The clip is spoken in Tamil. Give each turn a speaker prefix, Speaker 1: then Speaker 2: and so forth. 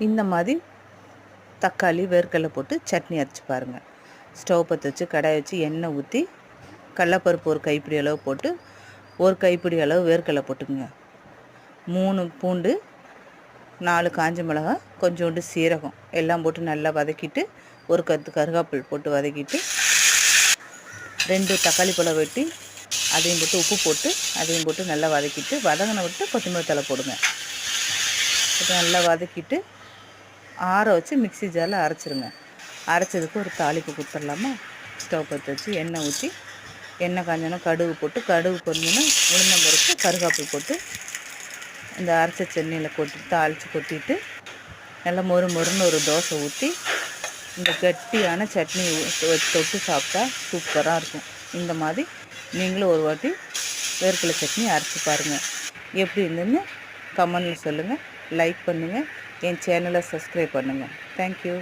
Speaker 1: இந்த மாதிரி தக்காளி வேர்க்கடலை போட்டு சட்னி அரைச்சி பாருங்கள். ஸ்டவ் பற்ற வச்சு கடாய் வச்சு எண்ணெய் ஊற்றி கடலப்பருப்பு ஒரு கைப்பிடி அளவு போட்டு ஒரு கைப்பிடி அளவு வேர்க்கடலை போட்டுக்குங்க. 3 பூண்டு, 4 காஞ்ச மிளகாய், கொஞ்சோண்டு சீரகம் எல்லாம் போட்டு நல்லா வதக்கிட்டு ஒரு கத்து கருவேப்பிலை போட்டு வதக்கிட்டு 2 தக்காளி பழம் வெட்டி அதையும் போட்டு உப்பு போட்டு அதையும் போட்டு நல்லா வதக்கிட்டு வதங்கின விட்டு கொத்தமல்லி தழை போடுங்க. நல்லா வதக்கிட்டு ஆற வச்சு மிக்ஸி ஜாரில் அரைச்சிருங்க. அரைச்சதுக்கு ஒரு தாளிப்பு கொடுத்துடலாமா? ஸ்டவ் பற்ற வச்சு எண்ணெய் ஊற்றி எண்ணெய் காஞ்சோன்னா கடுகு போட்டு கடுகு பொரிஞ்சோன்னா உளுந்தம்பருப்பு கருவேப்பிலை போட்டு இந்த அரைச்ச சென்னையில் கொட்டி தாளித்து கொட்டிட்டு நல்லா மொறுன்னு ஒரு தோசை ஊற்றி இந்த கட்டியான சட்னி தொட்டு சாப்பிட்டா சூப்பராக இருக்கும். இந்த மாதிரி நீங்களும் ஒரு வாட்டி வேர்க்கடலை சட்னி அரைச்சி பாருங்கள். எப்படி இருந்துன்னு கமெண்டில் சொல்லுங்கள். லைக் பண்ணுங்கள். என் சேனலை சப்ஸ்கிரைப் பண்ணுங்கள். தேங்க்யூ.